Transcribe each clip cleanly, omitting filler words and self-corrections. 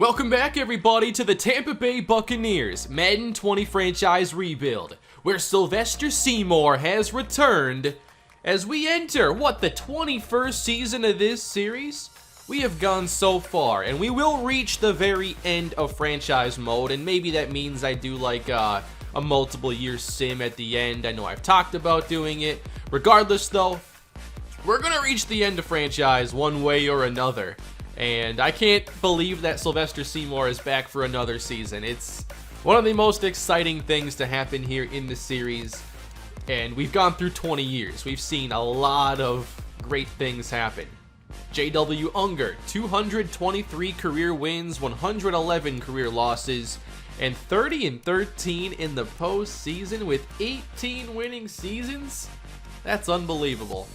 Welcome back, everybody, to the Tampa Bay Buccaneers Madden 20 franchise rebuild, where Sylvester Seymour has returned as we enter, the 21st season of this series? We have gone so far, and we will reach the very end of franchise mode, and maybe that means I do like a multiple-year sim at the end. I know I've talked about doing it. Regardless, though, we're going to reach the end of franchise one way or another. And I can't believe that Sylvester Seymour is back for another season. It's one of the most exciting things to happen here in the series. And we've gone through 20 years. We've seen a lot of great things happen. J.W. Unger, 223 career wins, 111 career losses, and 30-13 in the postseason with 18 winning seasons? That's unbelievable.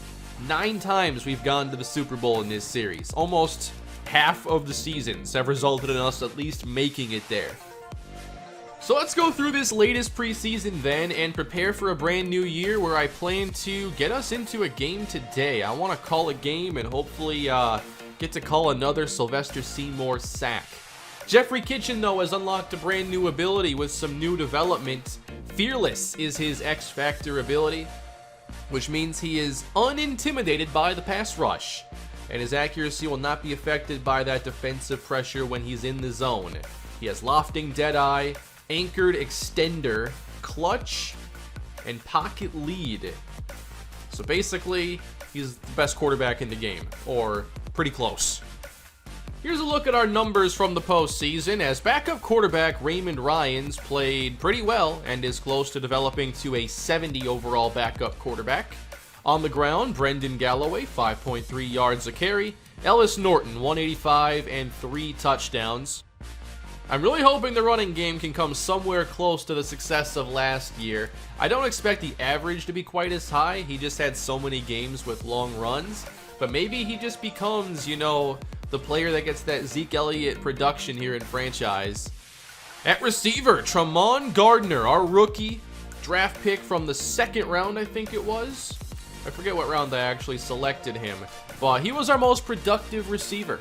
9 times we've gone to the Super Bowl in this series. Almost half of the seasons have resulted in us at least making it there. So let's go through this latest preseason then and prepare for a brand new year where I plan to get us into a game today. I want to call a game and hopefully get to call another Sylvester Seymour sack. Jeffrey Kitchen, though, has unlocked a brand new ability with some new development. Fearless is his X-Factor ability, which means he is unintimidated by the pass rush, and his accuracy will not be affected by that defensive pressure when he's in the zone. He has Lofting Deadeye, Anchored Extender, Clutch, and Pocket Lead. So basically, he's the best quarterback in the game, or pretty close. Here's a look at our numbers from the postseason, as backup quarterback Raymond Ryans played pretty well and is close to developing to a 70 overall backup quarterback. On the ground, Brendan Galloway, 5.3 yards a carry. Ellis Norton, 185 and 3 touchdowns. I'm really hoping the running game can come somewhere close to the success of last year. I don't expect the average to be quite as high. He just had so many games with long runs. But maybe he just becomes, the player that gets that Zeke Elliott production here in franchise. At receiver, Tramon Gardner, our rookie draft pick from the 2nd round, I think it was. I forget what round I actually selected him, but he was our most productive receiver.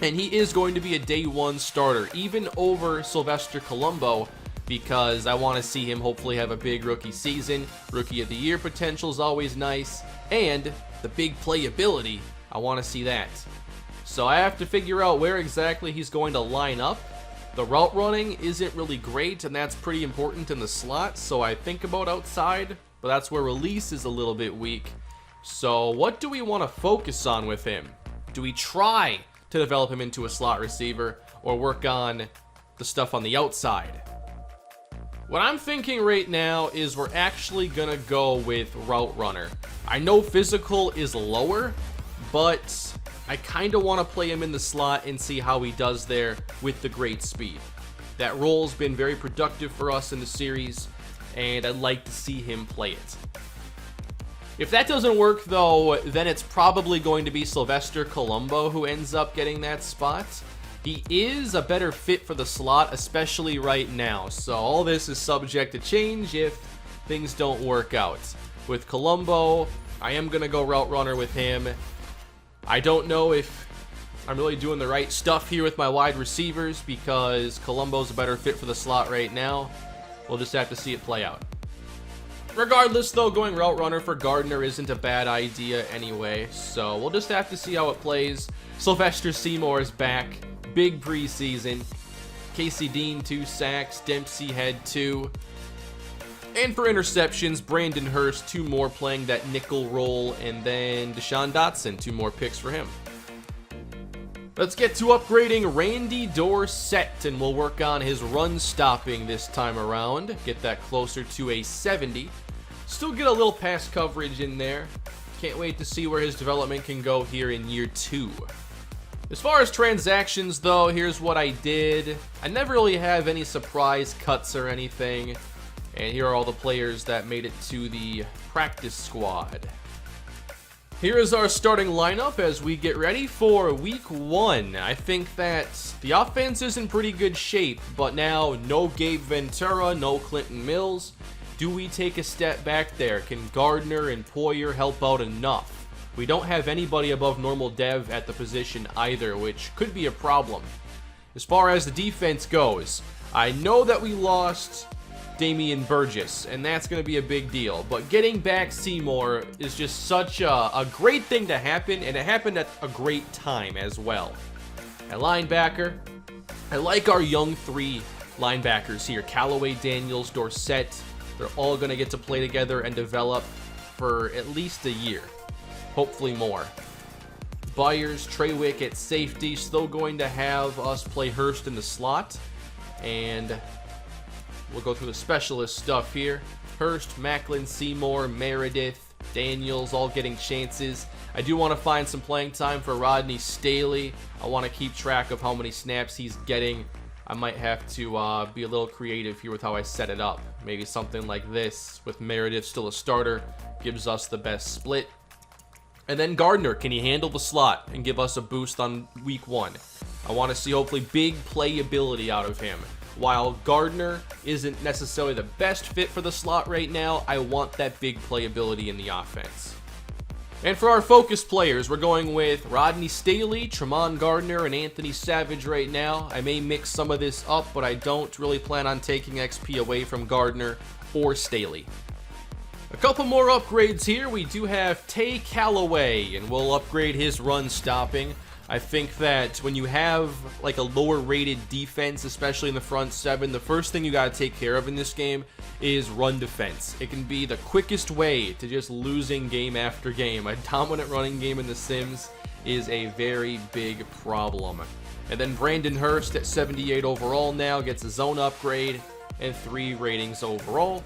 And he is going to be a day 1 starter, even over Sylvester Colombo, because I want to see him hopefully have a big rookie season. Rookie of the Year potential is always nice, and the big playability, I want to see that. So I have to figure out where exactly he's going to line up. The route running isn't really great, and that's pretty important in the slot, so I think about outside, but that's where release is a little bit weak. So what do we want to focus on with him? Do we try to develop him into a slot receiver, or work on the stuff on the outside? What I'm thinking right now is we're actually gonna go with route runner. I know physical is lower, but I kind of want to play him in the slot and see how he does there with the great speed. That role's been very productive for us in the series, and I'd like to see him play it. If that doesn't work, though, then it's probably going to be Sylvester Colombo who ends up getting that spot. He is a better fit for the slot, especially right now, so all this is subject to change if things don't work out. With Colombo, I am going to go route runner with him. I don't know if I'm really doing the right stuff here with my wide receivers because Colombo's a better fit for the slot right now. We'll just have to see it play out. Regardless, though, going route runner for Gardner isn't a bad idea anyway, so we'll just have to see how it plays. Sylvester Seymour is back. Big preseason. Casey Dean, 2 sacks. Dempsey had 2. And for interceptions, Brandon Hurst, 2 more playing that nickel role, and then Deshaun Dotson, 2 more picks for him. Let's get to upgrading Randy Dorsett, and we'll work on his run stopping this time around. Get that closer to a 70. Still get a little pass coverage in there. Can't wait to see where his development can go here in year 2. As far as transactions, though, here's what I did. I never really have any surprise cuts or anything. And here are all the players that made it to the practice squad. Here is our starting lineup as we get ready for week 1. I think that the offense is in pretty good shape, but now no Gabe Ventura, no Clinton Mills. Do we take a step back there? Can Gardner and Poyer help out enough? We don't have anybody above normal dev at the position either, which could be a problem. As far as the defense goes, I know that we lost Damian Burgess, and that's going to be a big deal. But getting back Seymour is just such a great thing to happen, and it happened at a great time as well. At linebacker, I like our young three linebackers here. Callaway, Daniels, Dorsett. They're all going to get to play together and develop for at least a year. Hopefully more. Byers, Trawick at safety. Still going to have us play Hurst in the slot. And we'll go through the specialist stuff here. Hurst, Macklin, Seymour, Meredith, Daniels all getting chances. I do want to find some playing time for Rodney Staley. I want to keep track of how many snaps he's getting. I might have to be a little creative here with how I set it up. Maybe something like this with Meredith still a starter. Gives us the best split. And then Gardner, can he handle the slot and give us a boost on week 1? I want to see hopefully big playability out of him. While Gardner isn't necessarily the best fit for the slot right now, I want that big playability in the offense. And for our focus players, we're going with Rodney Staley, Tremont Gardner, and Anthony Savage right now. I may mix some of this up, but I don't really plan on taking XP away from Gardner or Staley. A couple more upgrades here. We do have Tay Callaway, and we'll upgrade his run stopping. I think that when you have like a lower rated defense, especially in the front seven, the first thing you got to take care of in this game is run defense. It can be the quickest way to just losing game after game. A dominant running game in The Sims is a very big problem. And then Brandon Hurst at 78 overall now gets a zone upgrade and 3 ratings overall.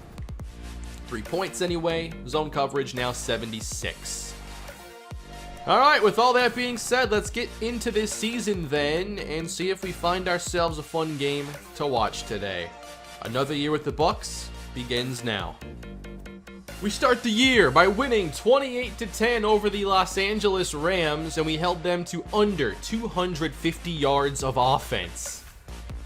3 points anyway. Zone coverage now 76. Alright, with all that being said, let's get into this season then and see if we find ourselves a fun game to watch today. Another year with the Bucs begins now. We start the year by winning 28-10 over the Los Angeles Rams, and we held them to under 250 yards of offense.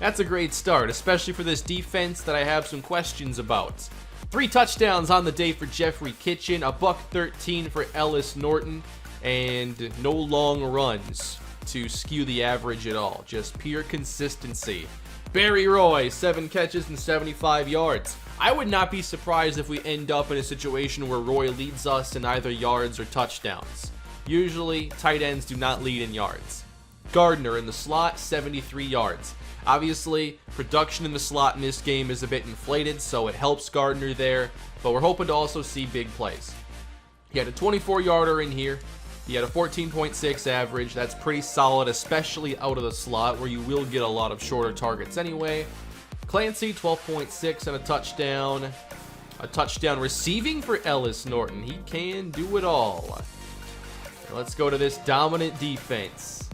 That's a great start, especially for this defense that I have some questions about. 3 touchdowns on the day for Jeffrey Kitchen, a $113 for Ellis Norton, and no long runs to skew the average at all. Just pure consistency. Barry Roy, 7 catches and 75 yards. I would not be surprised if we end up in a situation where Roy leads us in either yards or touchdowns. Usually, tight ends do not lead in yards. Gardner in the slot, 73 yards. Obviously, production in the slot in this game is a bit inflated, so it helps Gardner there, but we're hoping to also see big plays. He had a 24-yarder in here. He had a 14.6 average. That's pretty solid, especially out of the slot, where you will get a lot of shorter targets anyway. Clancy, 12.6 and a touchdown. A touchdown receiving for Ellis Norton. He can do it all. Now let's go to this dominant defense.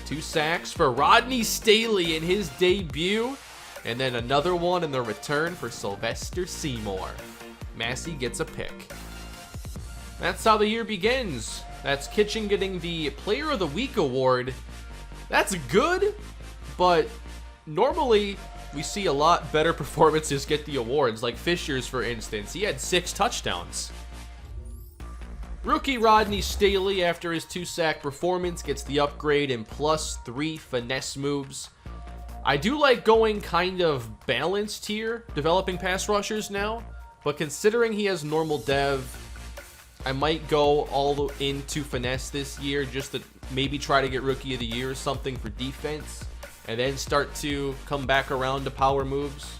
2 sacks for Rodney Staley in his debut. And then another one in the return for Sylvester Seymour. Massey gets a pick. That's how the year begins. That's Kitchen getting the Player of the Week award. That's good, but normally we see a lot better performances get the awards, like Fisher's, for instance. He had 6 touchdowns. Rookie Rodney Staley, after his 2-sack performance, gets the upgrade in +3 finesse moves. I do like going kind of balanced here, developing pass rushers now, but considering he has normal dev, I might go all into finesse this year just to maybe try to get Rookie of the Year or something for defense, and then start to come back around to power moves.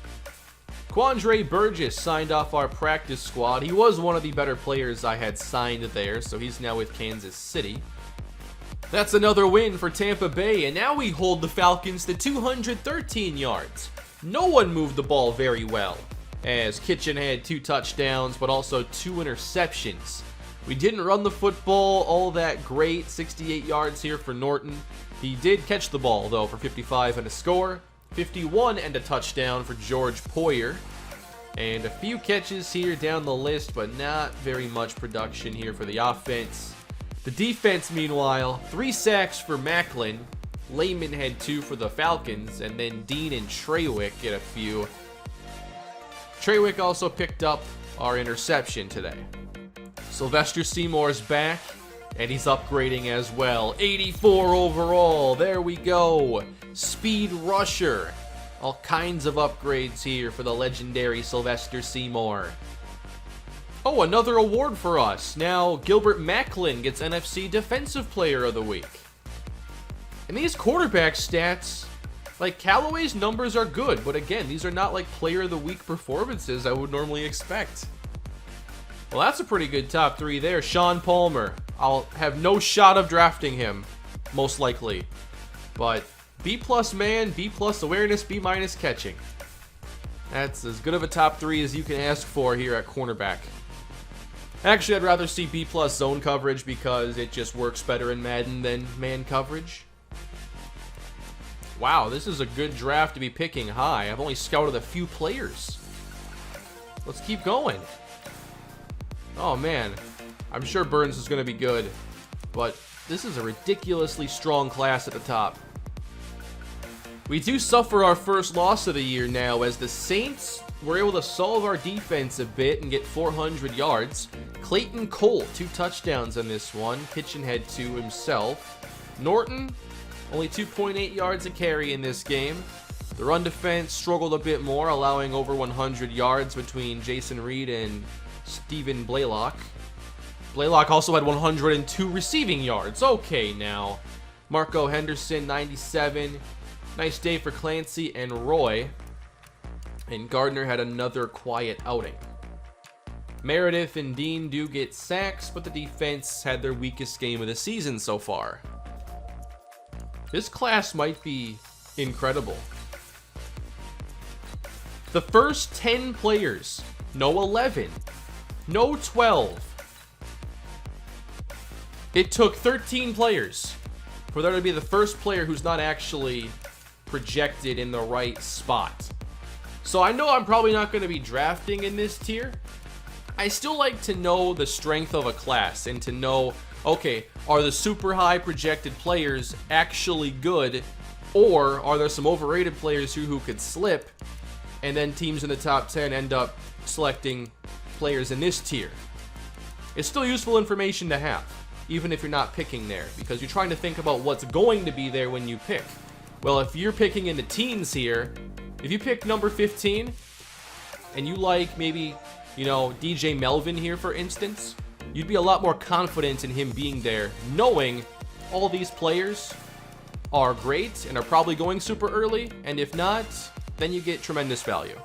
Quandre Burgess signed off our practice squad. He was one of the better players I had signed there, so he's now with Kansas City. That's another win for Tampa Bay, and now we hold the Falcons to 213 yards. No one moved the ball very well, as Kitchen had 2 touchdowns, but also 2 interceptions. We didn't run the football all that great, 68 yards here for Norton. He did catch the ball, though, for 55 and a score. 51 and a touchdown for George Poyer. And a few catches here down the list, but not very much production here for the offense. The defense, meanwhile, 3 sacks for Macklin. Lehman had 2 for the Falcons, and then Dean and Trawick get a few. Trawick also picked up our interception today. Sylvester Seymour's back. And he's upgrading as well. 84 overall. There we go. Speed rusher. All kinds of upgrades here for the legendary Sylvester Seymour. Oh, another award for us. Now, Gilbert Macklin gets NFC Defensive Player of the Week. And these quarterback stats, like Callaway's numbers are good, but again, these are not like Player of the Week performances I would normally expect. Well, that's a pretty good top 3 there. Sean Palmer. I'll have no shot of drafting him, most likely. But B+ man, B+ awareness, B- catching. That's as good of a top 3 as you can ask for here at cornerback. Actually, I'd rather see B+ zone coverage because it just works better in Madden than man coverage. Wow, this is a good draft to be picking high. I've only scouted a few players. Let's keep going. Oh man, I'm sure Burns is going to be good, but this is a ridiculously strong class at the top. We do suffer our first loss of the year now as the Saints were able to solve our defense a bit and get 400 yards. Clayton Cole, 2 touchdowns on this one. Kitchen had 2 himself. Norton, only 2.8 yards a carry in this game. The run defense struggled a bit more, allowing over 100 yards between Jason Reed and Stephen Blaylock. Blaylock also had 102 receiving yards. Okay, now. Marco Henderson, 97. Nice day for Clancy and Roy. And Gardner had another quiet outing. Meredith and Dean do get sacks, but the defense had their weakest game of the season so far. This class might be incredible. The first 10 players, no 11, no 12. It took 13 players for there to be the first player who's not actually projected in the right spot. So I know I'm probably not going to be drafting in this tier. I still like to know the strength of a class and to know, okay, are the super high projected players actually good, or are there some overrated players who could slip, and then teams in the top 10 end up selecting players in this tier. It's still useful information to have, even if you're not picking there, because you're trying to think about what's going to be there when you pick. Well, if you're picking in the teens here, if you pick number 15, and you like maybe, DJ Melvin here, for instance, you'd be a lot more confident in him being there, knowing all these players are great and are probably going super early, and if not, then you get tremendous value.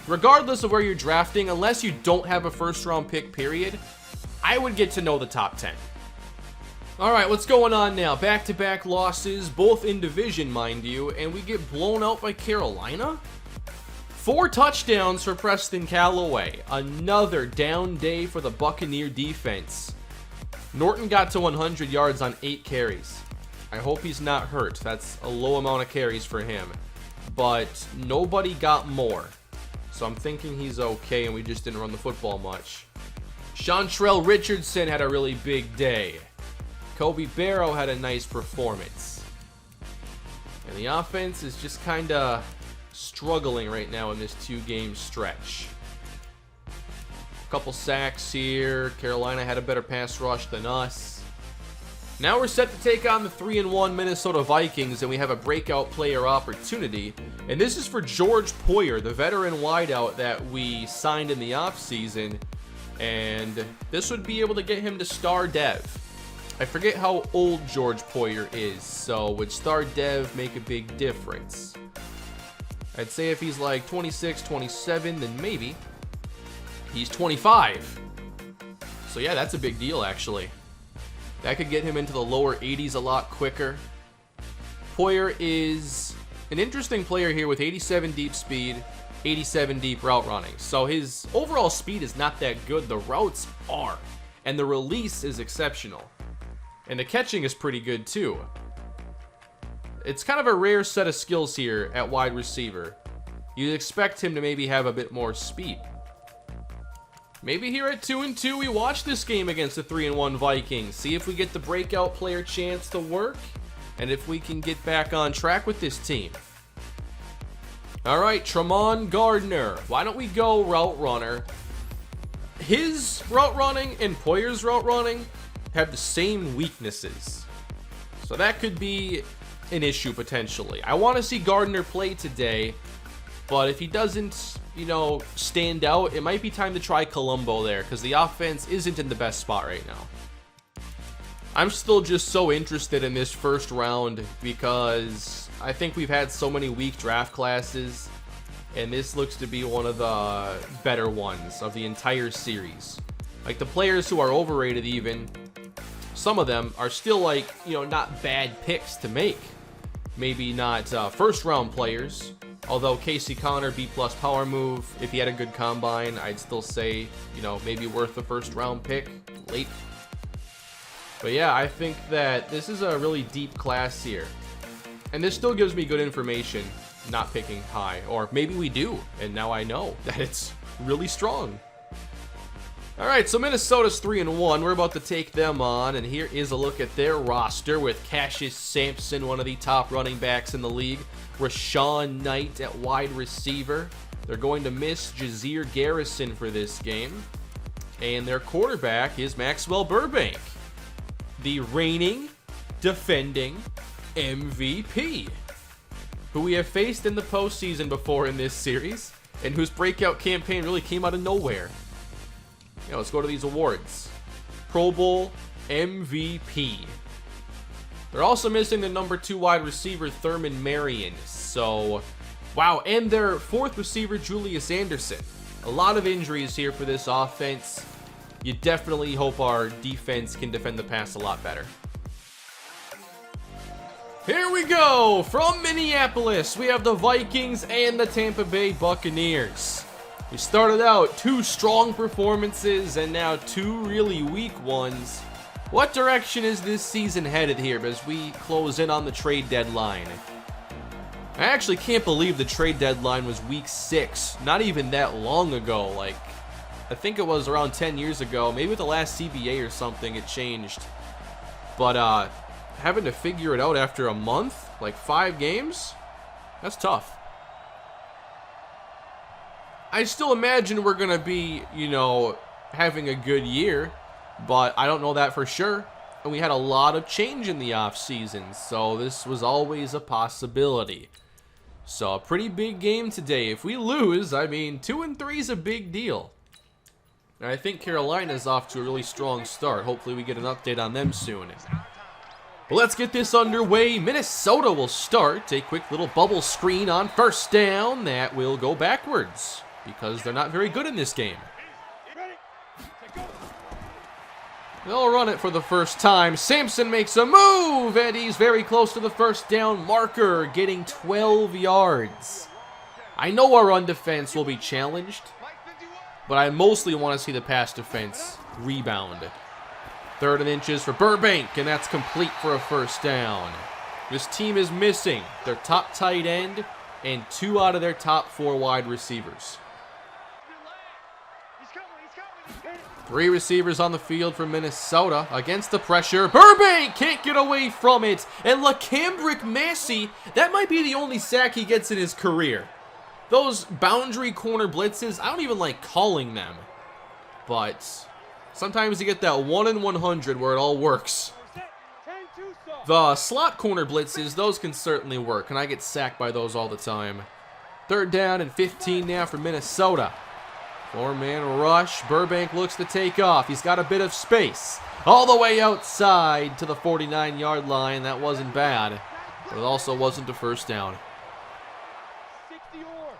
Regardless of where you're drafting, unless you don't have a first round pick, period, I would get to know the top 10. Alright, what's going on now? Back-to-back losses, both in division, mind you, and we get blown out by Carolina? 4 touchdowns for Preston Callaway. Another down day for the Buccaneer defense. Norton got to 100 yards on 8 carries. I hope he's not hurt. That's a low amount of carries for him. But nobody got more. So I'm thinking he's okay, and we just didn't run the football much. Chantrell Richardson had a really big day. Kobe Barrow had a nice performance. And the offense is just kind of struggling right now in this 2-game stretch. A couple sacks here. Carolina had a better pass rush than us. Now we're set to take on the 3-1 Minnesota Vikings, and we have a breakout player opportunity. And this is for George Poyer, the veteran wideout that we signed in the offseason. And this would be able to get him to star dev. I forget how old George Poyer is, so would star dev make a big difference? I'd say if he's like 26, 27, then maybe. He's 25. So yeah, that's a big deal actually. That could get him into the lower 80s a lot quicker. Poyer is an interesting player here with 87 deep speed, 87 deep route running. So his overall speed is not that good. The routes are. And the release is exceptional. And the catching is pretty good too. It's kind of a rare set of skills here at wide receiver. You'd expect him to maybe have a bit more speed. Maybe here at 2-2 we watch this game against the 3-1 Vikings. See if we get the breakout player chance to work. And if we can get back on track with this team. Alright, Tremont Gardner. Why don't we go route runner? His route running and Poyer's route running have the same weaknesses. So that could be an issue potentially. I want to see Gardner play today, but if he doesn't, you know, stand out, it might be time to try Colombo there because the offense isn't in the best spot right now. I'm still just so interested in this first round because I think we've had so many weak draft classes, and this looks to be one of the better ones of the entire series. Like the players who are overrated even, some of them are still like, you know, not bad picks to make. Maybe not first round players, although Casey Connor, B+ power move, if he had a good combine, I'd still say, you know, maybe worth the first round pick late. But yeah, I think that this is a really deep class here. And this still gives me good information, not picking high. Or maybe we do, and now I know that it's really strong. Alright, so Minnesota's 3-1. We're about to take them on, and here is a look at their roster with Cassius Sampson, one of the top running backs in the league. Rashawn Knight at wide receiver. They're going to miss Jazeer Garrison for this game. And their quarterback is Maxwell Burbank, the reigning, defending MVP, who we have faced in the postseason before in this series, and whose breakout campaign really came out of nowhere. You know, let's go to these awards. Pro Bowl MVP. They're also missing the number 2 wide receiver, Thurman Marion. So, wow, and their 4th receiver, Julius Anderson. A lot of injuries here for this offense. You definitely hope our defense can defend the pass a lot better. Here we go! From Minneapolis, we have the Vikings and the Tampa Bay Buccaneers. We started out 2 strong performances and now 2 really weak ones. What direction is this season headed here as we close in on the trade deadline? I actually can't believe the trade deadline was week 6. Not even that long ago. Like, I think it was around 10 years ago. Maybe with the last CBA or something it changed. But having to figure it out after a month, like 5 games, that's tough. I still imagine we're going to be, you know, having a good year, but I don't know that for sure. And we had a lot of change in the offseason, so this was always a possibility. So a pretty big game today. If we lose, I mean, 2-3 is a big deal. And I think Carolina's off to a really strong start. Hopefully we get an update on them soon. Well, let's get this underway. Minnesota will start. A quick little bubble screen on first down. That will go backwards because they're not very good in this game. They'll run it for the first time. Sampson makes a move, and he's very close to the first down marker, getting 12 yards. I know our run defense will be challenged, but I mostly want to see the pass defense rebound. 3rd and inches for Burbank, and that's complete for a first down. This team is missing their top tight end and 2 out of their top 4 wide receivers. 3 receivers on the field for Minnesota against the pressure. Burbank can't get away from it. And LaCambrick Massey, that might be the only sack he gets in his career. Those boundary corner blitzes, I don't even like calling them. But sometimes you get that 1 in 100 where it all works. The slot corner blitzes, those can certainly work. And I get sacked by those all the time. 3rd down and 15 now for Minnesota. 4-man rush. Burbank looks to take off. He's got a bit of space. All the way outside to the 49-yard line. That wasn't bad. But it also wasn't a first down.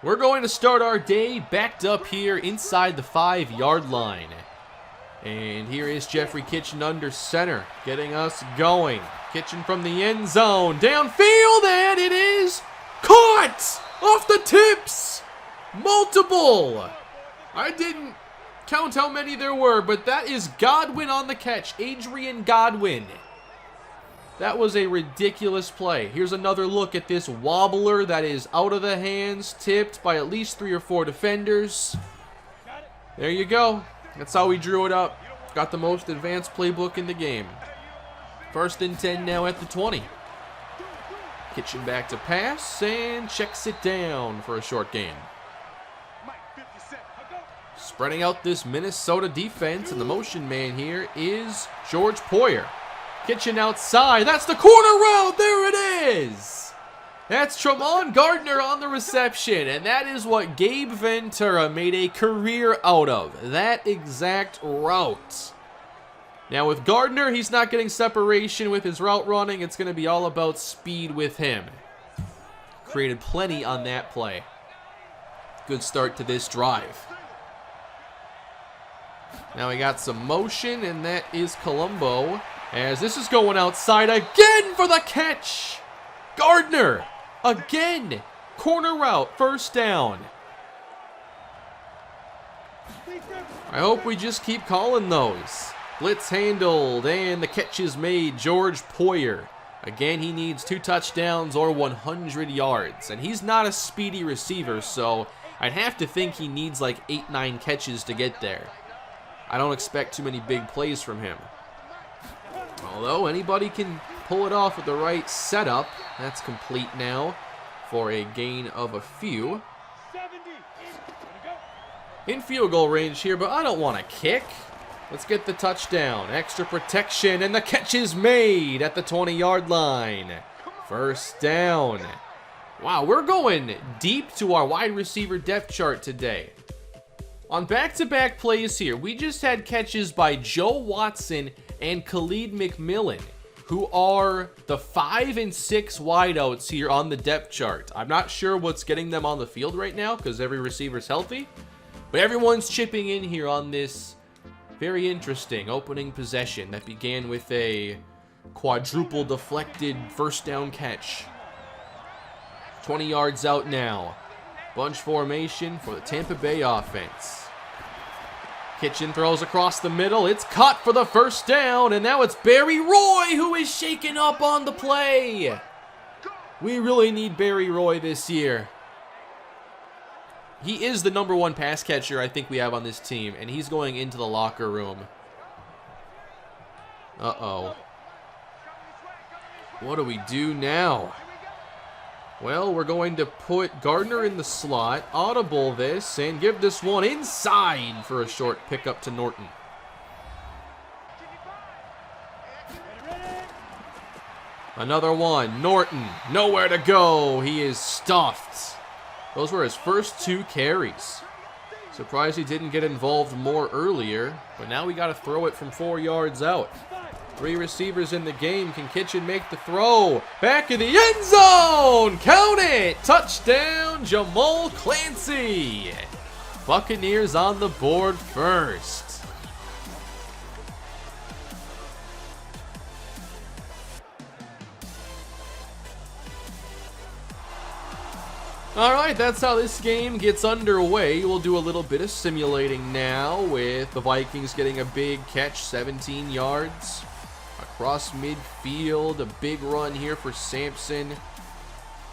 We're going to start our day backed up here inside the 5-yard line. And here is Jeffrey Kitchen under center, getting us going. Kitchen from the end zone. Downfield, and it is caught off the tips. Multiple. I didn't count how many there were, but that is Godwin on the catch. Adrian Godwin. That was a ridiculous play. Here's another look at this wobbler that is out of the hands, tipped by at least 3 or 4 defenders. There you go. That's how we drew it up. Got the most advanced playbook in the game. 1st and 10 now at the 20. Kitchen back to pass and checks it down for a short gain. spreading out this Minnesota defense, and the motion man here is George Poyer. Kitchen outside, that's the corner route, there it is! That's Tremont Gardner on the reception, and that is what Gabe Ventura made a career out of, that exact route. Now with Gardner, he's not getting separation with his route running, it's going to be all about speed with him. Created plenty on that play. Good start to this drive. Now we got some motion, and that is Colombo. As this is going outside again for the catch. Gardner, again. Corner route, first down. I hope we just keep calling those. Blitz handled, and the catch is made. George Poyer. Again, he needs 2 touchdowns or 100 yards. And he's not a speedy receiver, so I'd have to think he needs like 8-9 catches to get there. I don't expect too many big plays from him. Although anybody can pull it off with the right setup. That's complete now for a gain of a few. In field goal range here, but I don't want to kick. Let's get the touchdown. Extra protection, and the catch is made at the 20-yard line. First down. Wow, we're going deep to our wide receiver depth chart today. On back-to-back plays here, we just had catches by Joe Watson and Khalid McMillan, who are the 5 and 6 wideouts here on the depth chart. I'm not sure what's getting them on the field right now because every receiver's healthy, but everyone's chipping in here on this very interesting opening possession that began with a quadruple deflected first down catch. 20 yards out now. Bunch formation for the Tampa Bay offense. Kitchen throws across the middle. It's caught for the first down, and now it's Barry Roy who is shaken up on the play. We really need Barry Roy this year. He is the #1 pass catcher I think we have on this team, and he's going into the locker room. Uh-oh. What do we do now? Well, we're going to put Gardner in the slot, audible this, and give this one inside for a short pickup to Norton. Another one. Norton, nowhere to go. He is stuffed. Those were his first 2 carries. Surprised he didn't get involved more earlier, but now we got to throw it from 4 yards out. 3 receivers in the game. Can Kitchen make the throw? Back in the end zone! Count it! Touchdown, Jamal Clancy! Buccaneers on the board first. Alright, that's how this game gets underway. We'll do a little bit of simulating now with the Vikings getting a big catch, 17 yards. Across midfield, a big run here for Sampson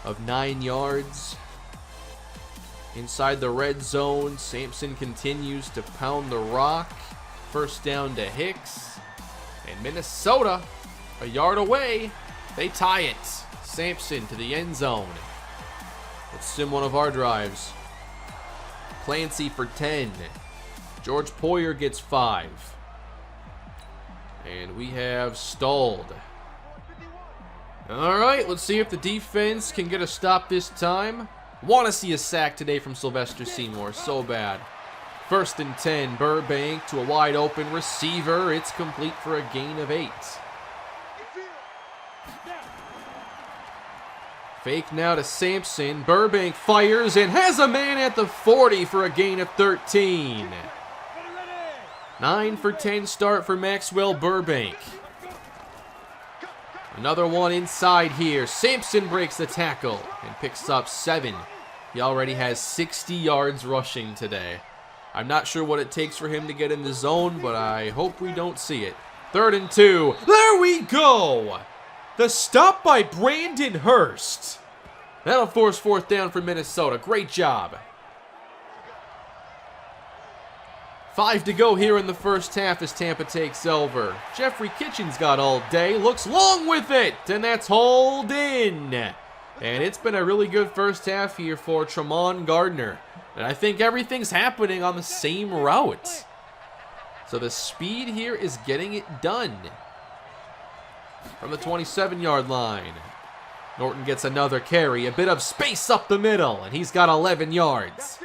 of 9 yards. Inside the red zone, Sampson continues to pound the rock. First down to Hicks. And Minnesota, a yard away, they tie it. Sampson to the end zone. Let's sim one of our drives. Clancy for 10. George Poyer gets 5. And we have stalled. Alright, let's see if the defense can get a stop this time. Want to see a sack today from Sylvester Seymour, so bad. First and 10, Burbank to a wide open receiver. It's complete for a gain of 8. Fake now to Sampson. Burbank fires and has a man at the 40 for a gain of 13. 9 for 10 start for Maxwell Burbank. Another one inside here. Sampson breaks the tackle and picks up 7. He already has 60 yards rushing today. I'm not sure what it takes for him to get in the zone, but I hope we don't see it. 3rd and 2. There we go! The stop by Brandon Hurst. That'll force 4th down for Minnesota. Great job. 5 to go here in the first half as Tampa takes over. Jeffrey Kitchen's got all day. Looks long with it. And that's hauled in. And it's been a really good first half here for Tremont Gardner. And I think everything's happening on the same route. So the speed here is getting it done. From the 27-yard line. Norton gets another carry. A bit of space up the middle. And he's got 11 yards.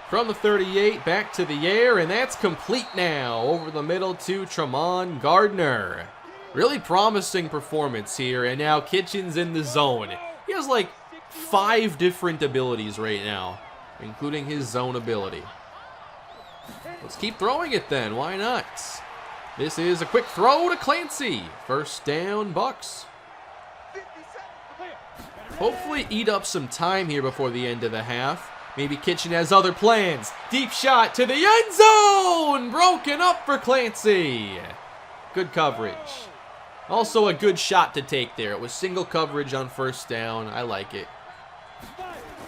From the 38, back to the air. And that's complete now. Over the middle to Tremont Gardner. Really promising performance here. And now Kitchens in the zone. He has like 5 different abilities right now, including his zone ability. Let's keep throwing it then. Why not? This is a quick throw to Clancy. First down, Bucs. Hopefully eat up some time here before the end of the half. Maybe Kitchen has other plans. Deep shot to the end zone. Broken up for Clancy. Good coverage. Also a good shot to take there. It was single coverage on first down. I like it.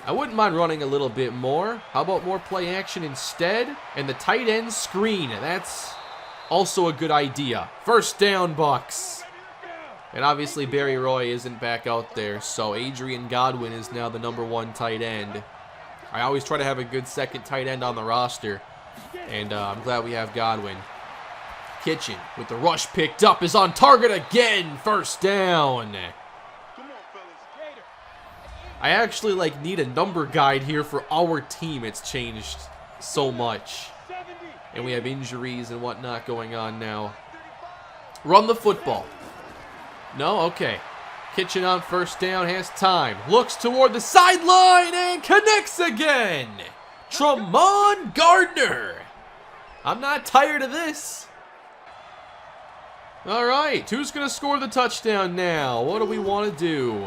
I wouldn't mind running a little bit more. How about more play action instead? And the tight end screen. That's also a good idea. First down, Bucs. And obviously Barry Roy isn't back out there, so Adrian Godwin is now the #1 tight end. I always try to have a good second tight end on the roster, and I'm glad we have Godwin. Kitchen with the rush picked up is on target again. First down. I actually need a number guide here for our team. It's changed so much. And we have injuries and whatnot going on now. Run the football. No? Okay. Kitchen on first down, has time. Looks toward the sideline and connects again. Tremont Gardner. I'm not tired of this. All right, who's going to score the touchdown now? What do we want to do?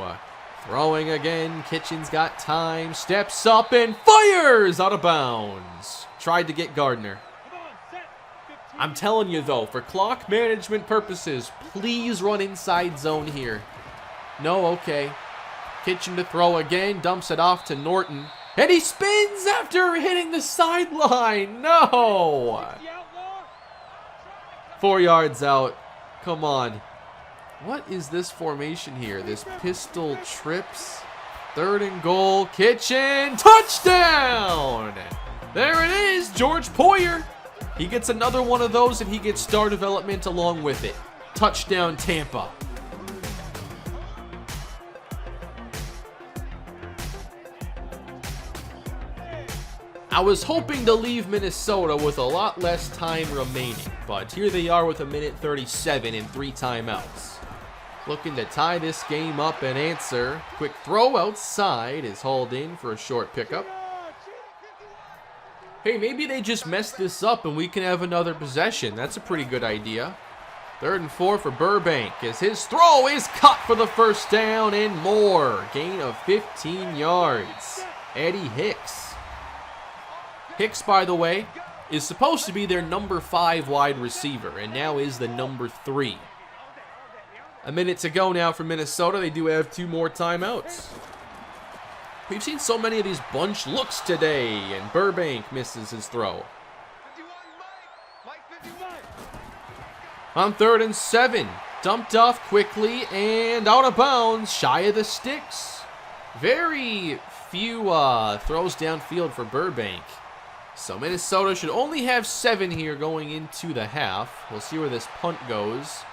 Throwing again. Kitchen's got time. Steps up and fires out of bounds. Tried to get Gardner. I'm telling you, though, for clock management purposes, please run inside zone here. No, okay. Kitchen to throw again. Dumps it off to Norton. And he spins after hitting the sideline. No! 4 yards out. Come on. What is this formation here? This pistol trips. 3rd and goal. Kitchen. Touchdown! There it is. George Poyer. He gets another one of those and he gets star development along with it. Touchdown, Tampa. I was hoping to leave Minnesota with a lot less time remaining, but here they are with 1:37 and 3 timeouts. Looking to tie this game up and answer. Quick throw outside is hauled in for a short pickup. Hey, maybe they just messed this up and we can have another possession. That's a pretty good idea. 3rd and 4 for Burbank as his throw is cut for the first down and more. Gain of 15 yards. Eddie Hicks. Hicks, by the way, is supposed to be their #5 wide receiver and now is the #3. A minute to go now for Minnesota. They do have 2 more timeouts. We've seen so many of these bunch looks today, and Burbank misses his throw. On 3rd and 7, dumped off quickly and out of bounds, shy of the sticks. Very few throws downfield for Burbank. So Minnesota should only have 7 here going into the half. We'll see where this punt goes.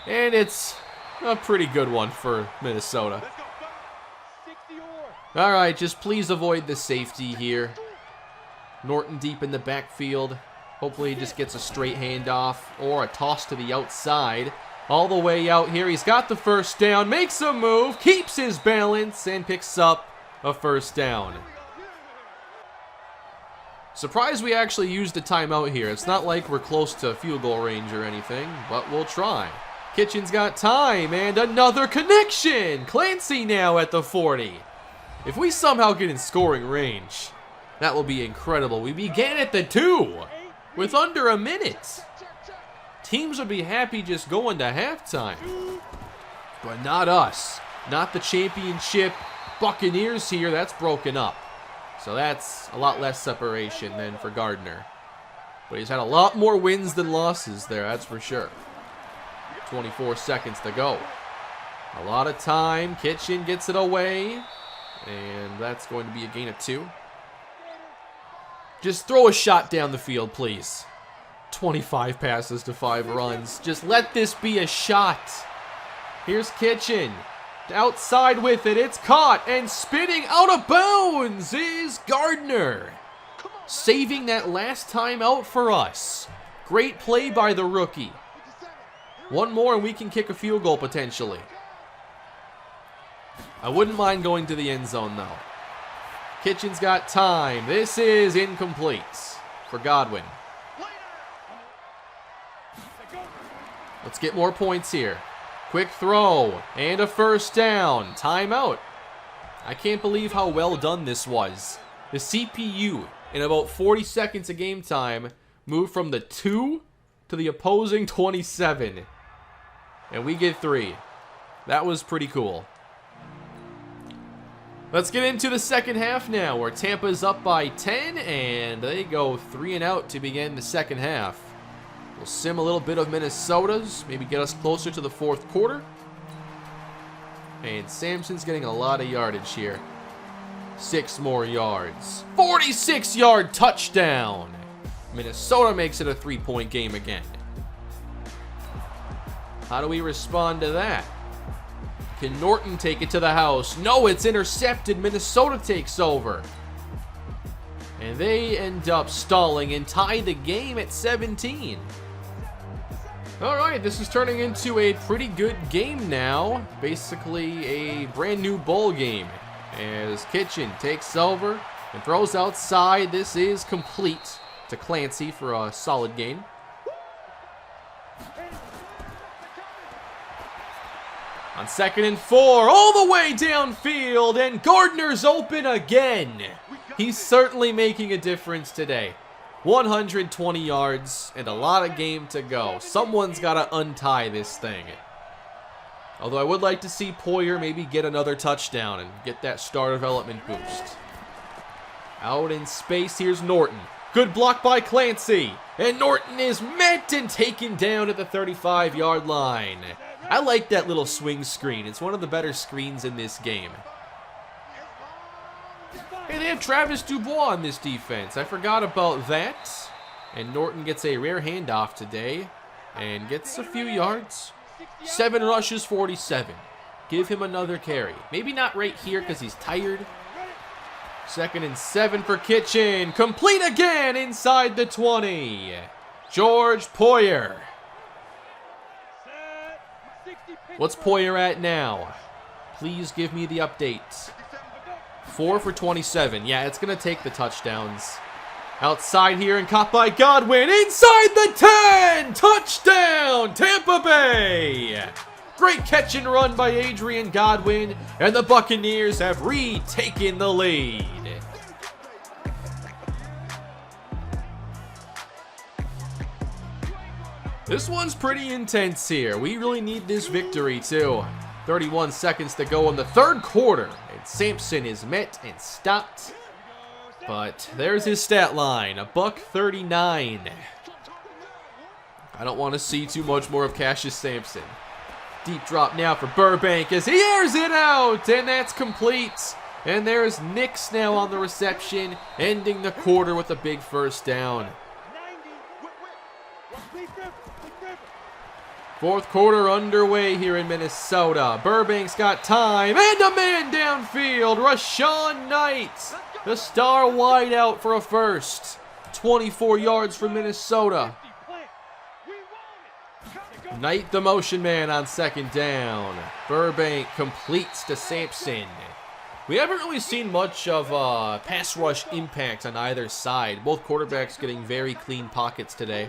And it's a pretty good one for Minnesota. All right, just please avoid the safety here. Norton deep in the backfield. Hopefully he just gets a straight handoff or a toss to the outside. All the way out here. He's got the first down, makes a move, keeps his balance, and picks up a first down. Surprised we actually used a timeout here. It's not like we're close to field goal range or anything, but we'll try. Kitchen's got time, and another connection! Clancy now at the 40. If we somehow get in scoring range, that will be incredible. We began at the 2 with under a minute. Teams would be happy just going to halftime. But not us. Not the championship Buccaneers here. That's broken up. So that's a lot less separation than for Gardner. But he's had a lot more wins than losses there, that's for sure. 24 seconds to go. A lot of time. Kitchen gets it away. And that's going to be a gain of 2. Just throw a shot down the field, please. 25 passes to 5 runs. Just let this be a shot. Here's Kitchen. Outside with it. It's caught. And spinning out of bounds is Gardner. Saving that last time out for us. Great play by the rookie. One more and we can kick a field goal potentially. I wouldn't mind going to the end zone though. Kitchen's got time. This is incomplete for Godwin. Let's get more points here. Quick throw and a first down. Timeout. I can't believe how well done this was. The CPU in about 40 seconds of game time moved from the 2 to the opposing 27. And we get 3. That was pretty cool. Let's get into the second half now, where Tampa's up by 10, and they go 3 and out to begin the second half. We'll sim a little bit of Minnesota's, maybe get us closer to the fourth quarter. And Sampson's getting a lot of yardage here. 6 more yards. 46-yard touchdown. Minnesota makes it a 3-point game again. How do we respond to that? Can Norton take it to the house? No, it's intercepted. Minnesota takes over. And they end up stalling and tie the game at 17. All right, this is turning into a pretty good game now. Basically a brand new bowl game. As Kitchen takes over and throws outside. This is complete to Clancy for a solid gain. On 2nd and 4, all the way downfield, and Gardner's open again. He's certainly making a difference today. 120 yards and a lot of game to go. Someone's got to untie this thing. Although I would like to see Poyer maybe get another touchdown and get that star development boost. Out in space, here's Norton. Good block by Clancy. And Norton is met and taken down at the 35-yard line. I like that little swing screen. It's one of the better screens in this game. Hey, they have Travis Dubois on this defense. I forgot about that. And Norton gets a rare handoff today and gets a few yards. 7 rushes, 47. Give him another carry. Maybe not right here because he's tired. 2nd and 7 for Kitchen. Complete again inside the 20. George Poyer. What's Poyer at now? Please give me the update. 4 for 27. Yeah, it's going to take the touchdowns. Outside here and caught by Godwin. Inside the 10! Touchdown, Tampa Bay! Great catch and run by Adrian Godwin. And the Buccaneers have retaken the lead. This one's pretty intense here. We really need this victory too. 31 seconds to go in the third quarter. And Sampson is met and stopped. But there's his stat line, a $139. I don't want to see too much more of Cassius Sampson. Deep drop now for Burbank as he airs it out, and that's complete. And there's Nix now on the reception, ending the quarter with a big first down. Fourth quarter underway here in Minnesota. Burbank's got time, and a man downfield. Rashawn Knight, the star wideout for a first. 24 yards for Minnesota. Knight the motion man on 2nd down. Burbank completes to Sampson. We haven't really seen much of pass rush impact on either side. Both quarterbacks getting very clean pockets today.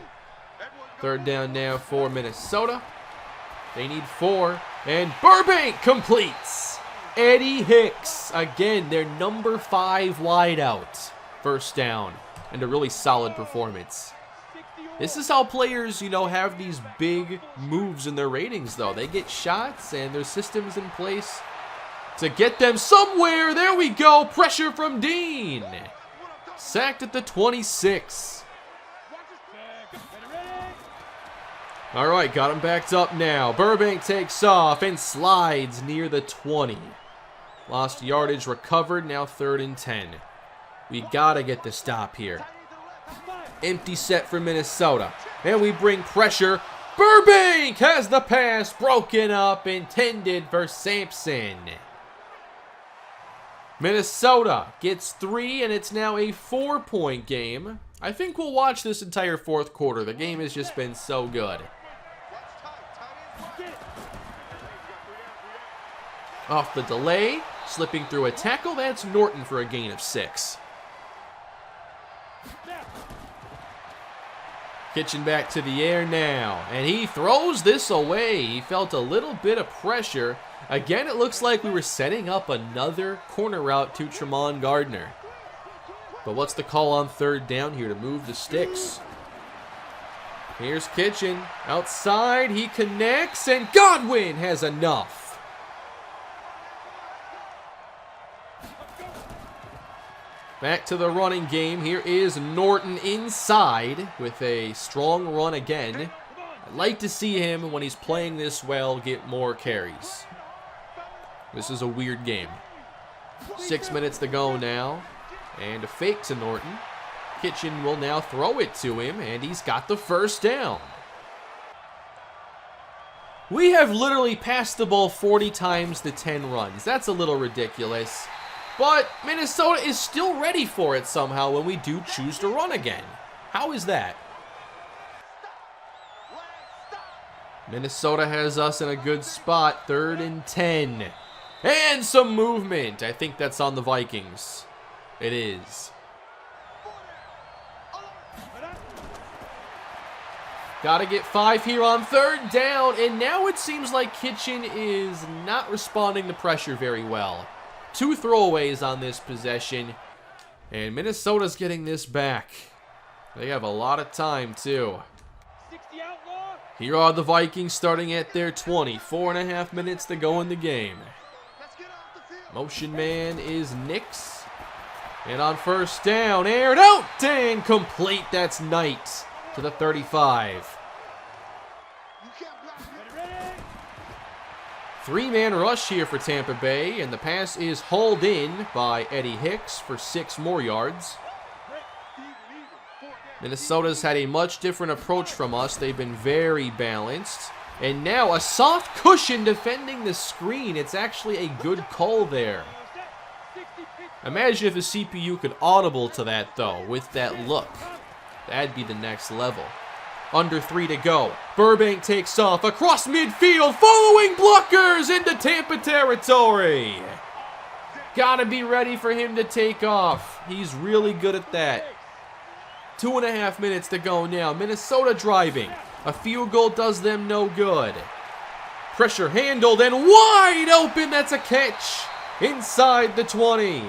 3rd down now for Minnesota. They need 4. And Burbank completes. Eddie Hicks, again, their number 5 wideout. First down. And a really solid performance. This is how players, have these big moves in their ratings, though. They get shots and there's systems in place to get them somewhere. There we go. Pressure from Dean. Sacked at the 26. All right, got him backed up now. Burbank takes off and slides near the 20. Lost yardage recovered, now 3rd and 10. We gotta get the stop here. Empty set for Minnesota. And we bring pressure. Burbank has the pass broken up, intended for Sampson. Minnesota gets 3, and it's now a 4-point game. I think we'll watch this entire 4th quarter. The game has just been so good. Off the delay, slipping through a tackle. That's Norton for a gain of 6. Kitchen back to the air now, and he throws this away. He felt a little bit of pressure. Again, it looks like we were setting up another corner route to Tremont Gardner. But what's the call on 3rd down here to move the sticks? Here's Kitchen. Outside, he connects, and Godwin has enough. Back to the running game. Here is Norton inside with a strong run again. I'd like to see him, when he's playing this well, get more carries. This is a weird game. 6 minutes to go now. And a fake to Norton. Kitchen will now throw it to him, and he's got the 1st down. We have literally passed the ball 40 times to 10 runs. That's a little ridiculous. But Minnesota is still ready for it somehow when we do choose to run again. How is that? Minnesota has us in a good spot. 3rd and 10. And some movement. I think that's on the Vikings. It is. Gotta get 5 here on 3rd down. And now it seems like Kitchen is not responding to pressure very well. 2 throwaways on this possession, and Minnesota's getting this back. They have a lot of time, too. Here are the Vikings starting at their 20. 4.5 minutes to go in the game. Motion man is Nix. And on 1st down, aired out and complete. That's Knight to the 35. 3-man rush here for Tampa Bay, and the pass is hauled in by Eddie Hicks for 6 more yards. Minnesota's had a much different approach from us. They've been very balanced. And now a soft cushion defending the screen. It's actually a good call there. Imagine if the CPU could audible to that, though, with that look. That'd be the next level. Under 3 to go. Burbank takes off across midfield, following blockers into Tampa territory. Gotta be ready for him to take off. He's really good at that. 2.5 minutes to go now. Minnesota driving. A field goal does them no good. Pressure handled and wide open. That's a catch inside the 20.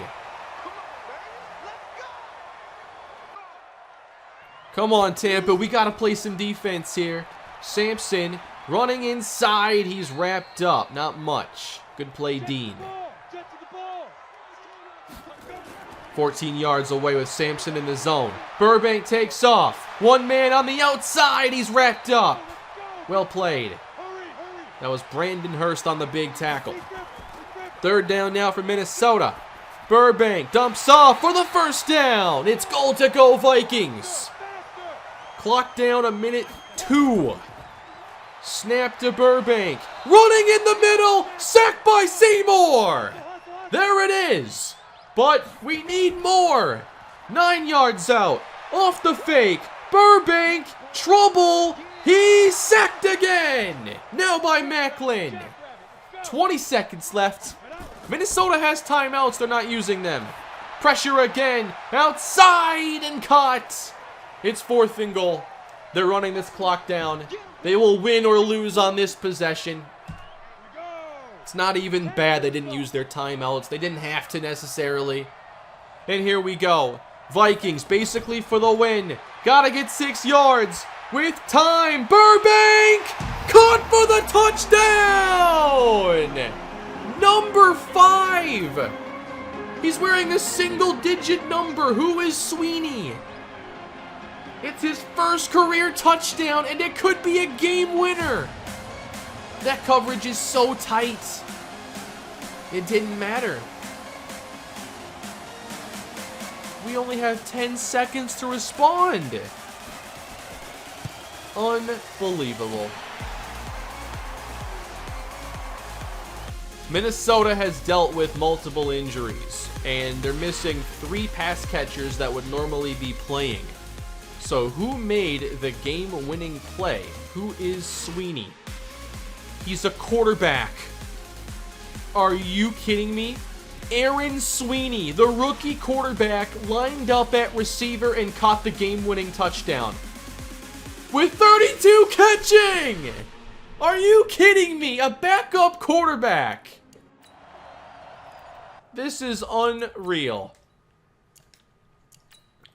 Come on, Tampa. We got to play some defense here. Sampson running inside. He's wrapped up. Not much. Good play, Dean. 14 yards away with Sampson in the zone. Burbank takes off. 1 man on the outside. He's wrapped up. Well played. That was Brandon Hurst on the big tackle. 3rd down now for Minnesota. Burbank dumps off for the 1st down. It's goal to go Vikings. Clock down 1:02. Snap to Burbank. Running in the middle. Sacked by Seymour. There it is. But we need more. 9 yards out. Off the fake. Burbank. Trouble. He's sacked again. Now by Macklin. 20 seconds left. Minnesota has timeouts. They're not using them. Pressure again. Outside and caught. It's 4th and goal. They're running this clock down. They will win or lose on this possession. It's not even bad they didn't use their timeouts. They didn't have to necessarily. And here we go. Vikings basically for the win. Gotta get 6 yards with time. Burbank caught for the touchdown. Number 5. He's wearing a single-digit number. Who is Sweeney? It's his first career touchdown, and it could be a game winner. That coverage is so tight. It didn't matter. We only have 10 seconds to respond. Unbelievable. Minnesota has dealt with multiple injuries, and they're missing 3 pass catchers that would normally be playing. So who made the game-winning play? Who is Sweeney? He's a quarterback. Are you kidding me? Aaron Sweeney, the rookie quarterback, lined up at receiver and caught the game-winning touchdown. With 32 catching! Are you kidding me? A backup quarterback. This is unreal.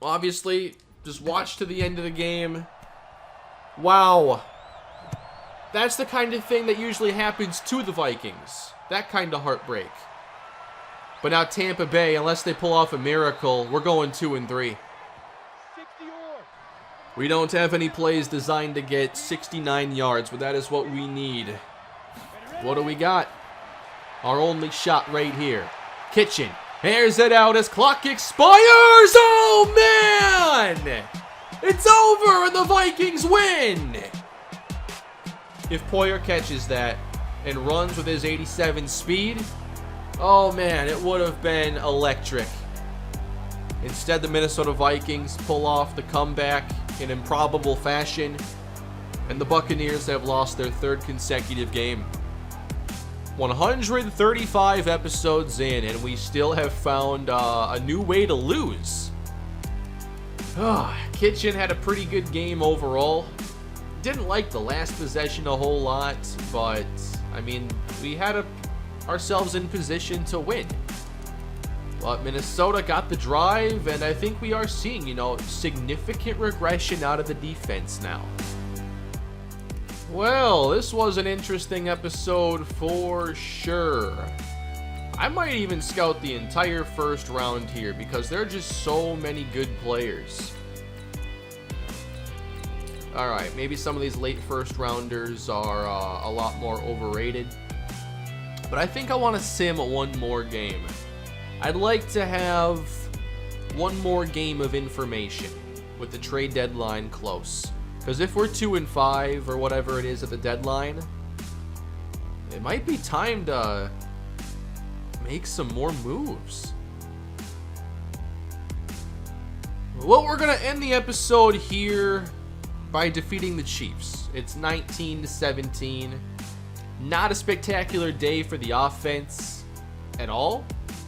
Obviously, just watch to the end of the game. Wow. That's the kind of thing that usually happens to the Vikings. That kind of heartbreak. But now Tampa Bay, unless they pull off a miracle, we're going 2-3. We don't have any plays designed to get 69 yards, but that is what we need. What do we got? Our only shot right here. Kitchen airs it out as clock expires. Oh, man! It's over and the Vikings win! If Poyer catches that and runs with his 87 speed, oh, man, it would have been electric. Instead, the Minnesota Vikings pull off the comeback in improbable fashion, and the Buccaneers have lost their 3rd consecutive game. 135 episodes in, and we still have found a new way to lose. Kitchen had a pretty good game overall. Didn't like the last possession a whole lot, but, I mean, we had ourselves in position to win. But Minnesota got the drive, and I think we are seeing, significant regression out of the defense now. Well, this was an interesting episode for sure. I might even scout the entire first round here because there are just so many good players. Alright, maybe some of these late first rounders are a lot more overrated. But I think I want to sim one more game. I'd like to have one more game of information with the trade deadline close. Because if we're 2-5 or whatever it is at the deadline, it might be time to make some more moves. Well, we're going to end the episode here by defeating the Chiefs. It's 19-17. Not a spectacular day for the offense at all.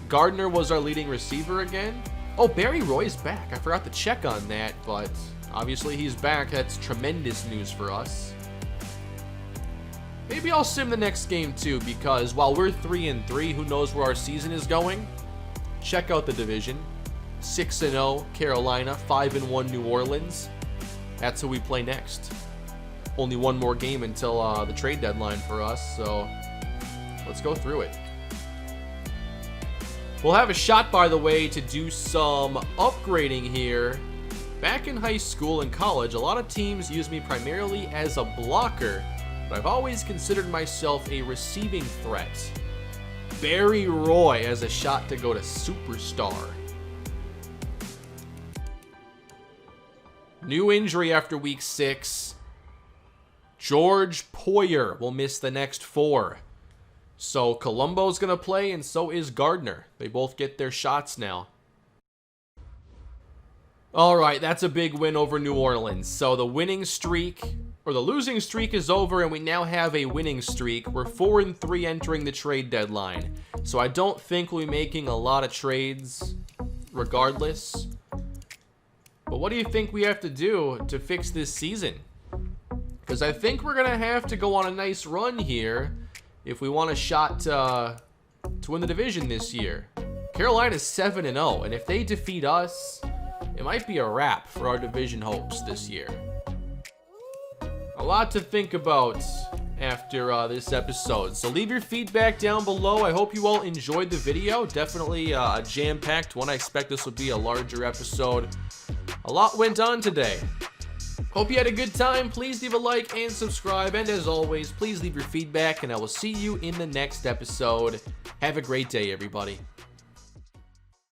Gardner was our leading receiver again. Oh, Barry Roy's back. I forgot to check on that, but obviously he's back. That's tremendous news for us. Maybe I'll sim the next game too, because while we're 3-3, who knows where our season is going? Check out the division. 6-0 Carolina, 5-1 New Orleans. That's who we play next. Only one more game until the trade deadline for us, so let's go through it. We'll have a shot, by the way, to do some upgrading here. Back in high school and college, a lot of teams use me primarily as a blocker, but I've always considered myself a receiving threat. Barry Roy has a shot to go to superstar. New injury after week 6. George Poyer will miss the next 4. So Colombo's going to play, and so is Gardner. They both get their shots now. All right, that's a big win over New Orleans. So the winning streak, or the losing streak is over, and we now have a winning streak. We're 4-3 entering the trade deadline. So I don't think we'll be making a lot of trades regardless. But what do you think we have to do to fix this season? Because I think we're going to have to go on a nice run here if we want a shot to win the division this year. Carolina's 7-0, and if they defeat us, it might be a wrap for our division hopes this year. A lot to think about after this episode. So leave your feedback down below. I hope you all enjoyed the video. Definitely a jam-packed one. I expect this will be a larger episode. A lot went on today. Hope you had a good time. Please leave a like and subscribe. And as always, please leave your feedback, and I will see you in the next episode. Have a great day, everybody.